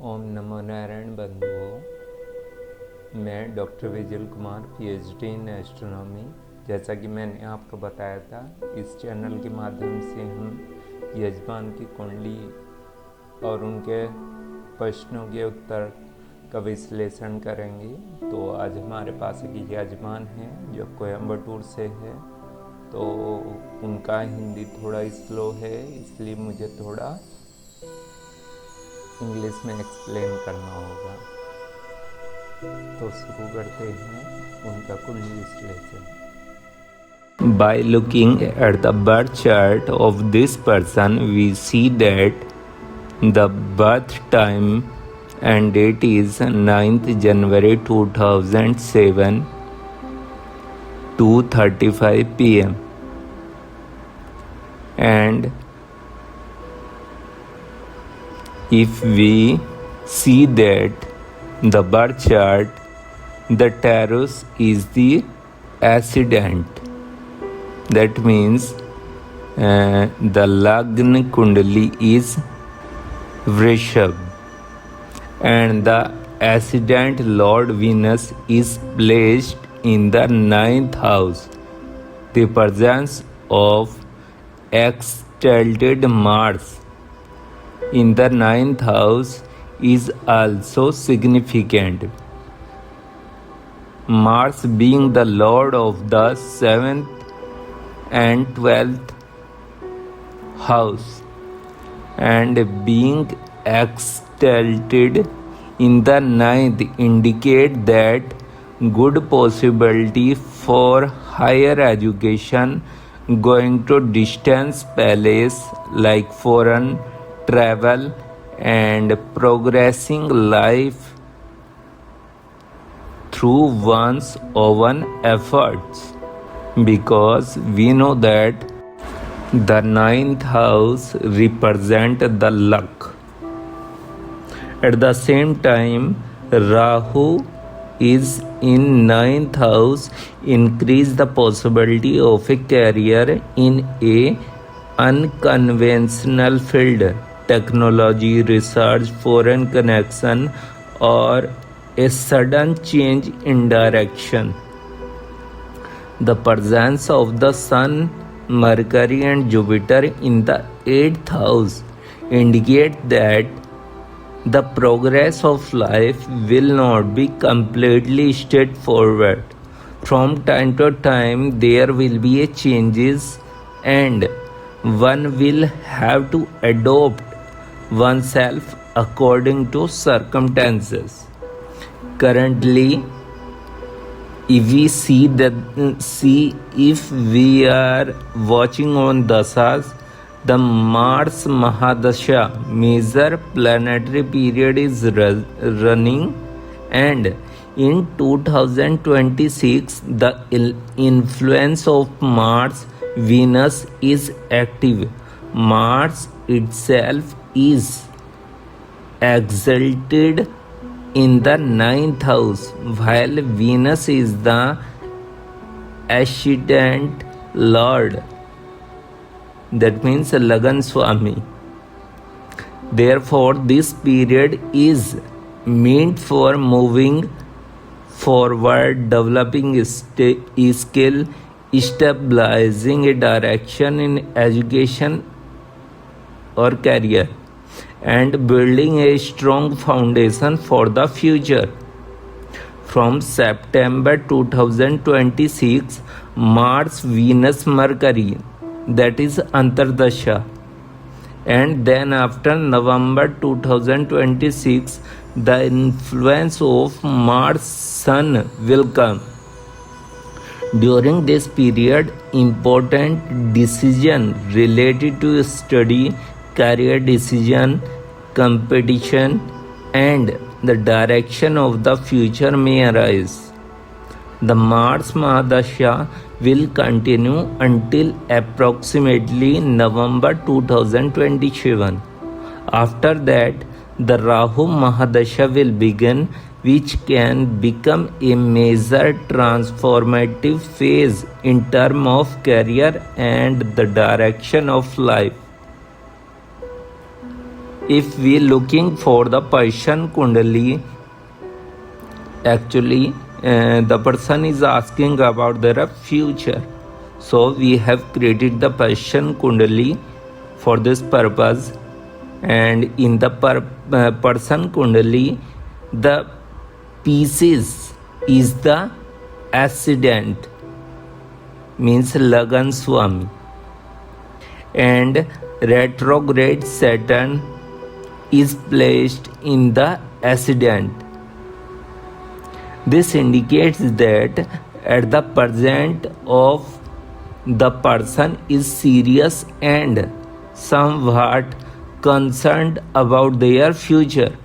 ओम नमो नारायण बंधुओं। मैं doctor Vijay Kumar PhD in astronomy. जैसा कि मैंने आपको बताया था, इस चैनल के माध्यम से हम यजमान की कुंडली और उनके प्रश्नों के उत्तर का विश्लेषण करेंगे। तो आज हमारे पास एक यजमान है जो कोयम्बटूर से है, तो उनका हिंदी थोड़ा स्लो है, इसलिए मुझे थोड़ा इंग्लिश में एक्सप्लेन करना होगा। तो शुरू करते हैं उनका कुंडली विश्लेषण। By looking at the birth chart of this person, we see that the birth time and date is 9th January 2007, 2:35 p.m. and if we see that the birth chart, the Taurus is the ascendant. That means the Lagna Kundali is Vrishab and the ascendant Lord Venus is placed in the 9th house. The presence of exalted Mars in the 9th house is also significant. Mars being the lord of the 7th and 12th house and being exalted in the 9th indicate that good possibility for higher education, going to distance place like foreign travel and progressing life through one's own efforts, because we know that the 9th house represent the luck. At the same time, Rahu is in 9th house, increase the possibility of a career in a unconventional field, technology, research, foreign connection, or a sudden change in direction. The presence of the Sun, Mercury and Jupiter in the 8th house indicate that the progress of life will not be completely straightforward. From time to time there will be a changes and one will have to adopt oneself according to circumstances. Currently, if we are watching on dasas, the Mars Mahadasha major planetary period is running, and in 2026 the influence of Mars Venus is active. Mars itself is exalted in the 9th house, while Venus is the ascendant lord. That means Lagan Swami. Therefore, this period is meant for moving forward, developing skill, stabilizing a direction in education or career, and building a strong foundation for the future. From September 2026, Mars, Venus, Mercury, that is Antardasha, and then after November 2026, the influence of Mars Sun will come. During this period, important decision related to study, career decision, competition, and the direction of the future may arise. The Mars Mahadasha will continue until approximately November 2027. After that, the Rahu Mahadasha will begin, which can become a major transformative phase in terms of career and the direction of life. if we looking for the Passion Kundali, actually the person is asking about their future. So we have created the Passion Kundali for this purpose, and in the person Kundali, the pieces is the ascendant, means Lagan Swami, and retrograde Saturn is placed in the ascendant. This indicates that at the present of the person is serious and somewhat concerned about their future,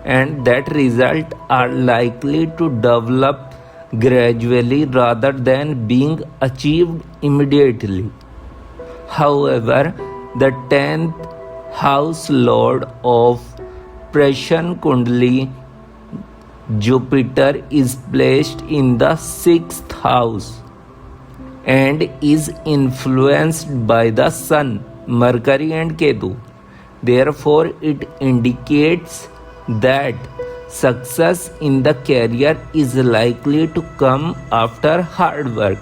and that results are likely to develop gradually rather than being achieved immediately. However, the 10th house lord of Passion Kundali, Jupiter, is placed in the 6th house and is influenced by the Sun, Mercury and Ketu. Therefore, it indicates that success in the career is likely to come after hard work,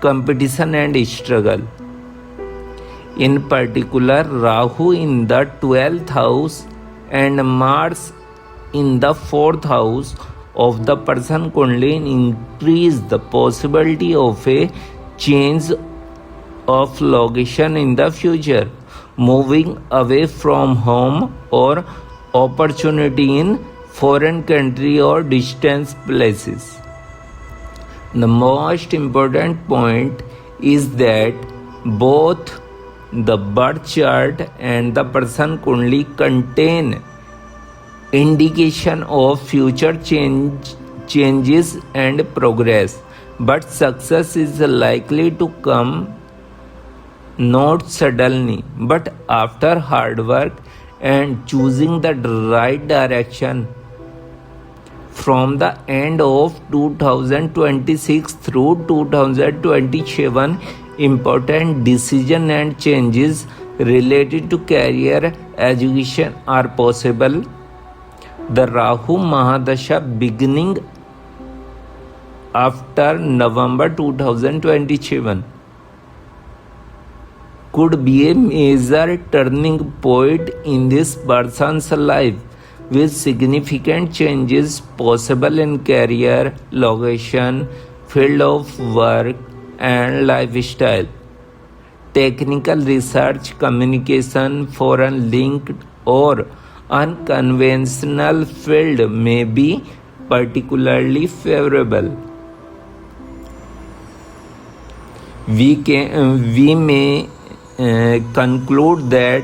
competition and struggle. In particular, Rahu in the 12th house and Mars in the 4th house of the Passion Kundali increase the possibility of a change of location in the future, moving away from home or opportunity in foreign country or distant places. The most important point is that both the birth chart and the Passion Kundali contain indication of future changes and progress, but success is likely to come not suddenly but after hard work and choosing the right direction. From the end of 2026 through 2027, important decisions and changes related to career education are possible. The Rahu Mahadasha beginning after November 2027 could be a major turning point in this person's life, with significant changes possible in career, location, field of work, and lifestyle. Technical research, communication, foreign linked, or unconventional field may be particularly favorable. We may conclude that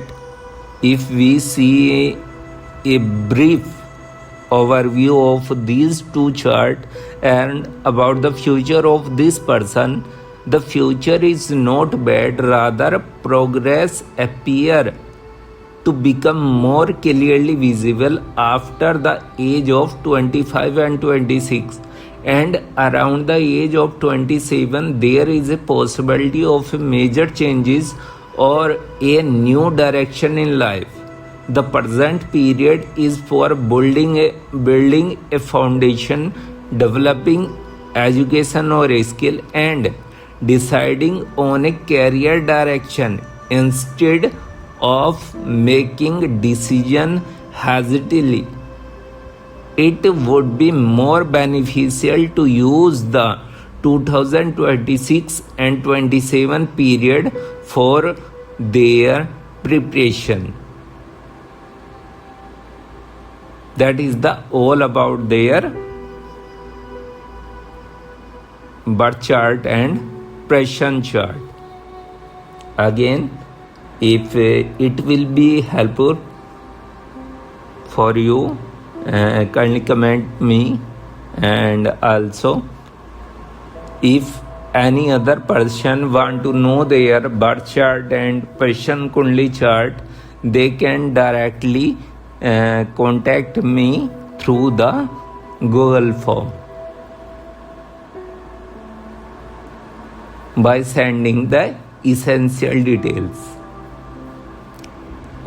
if we see a brief overview of these two charts and about the future of this person, the future is not bad, rather progress appear to become more clearly visible after the age of 25 and 26, and around the age of 27 there is a possibility of major changes or a new direction in life. The present period is for building a foundation, developing education or a skill, and deciding on a career direction instead of making decision hastily. It would be more beneficial to use the 2026 and 27 period for their preparation. That is the all about their birth chart and Passion chart. Again, if it will be helpful for you, kindly comment me, and also if any other person want to know their birth chart and Passion Kundali chart, they can directly contact me through the Google form by sending the essential details.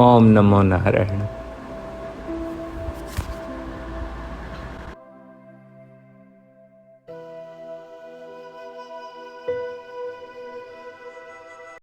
Om NaMo Narayan.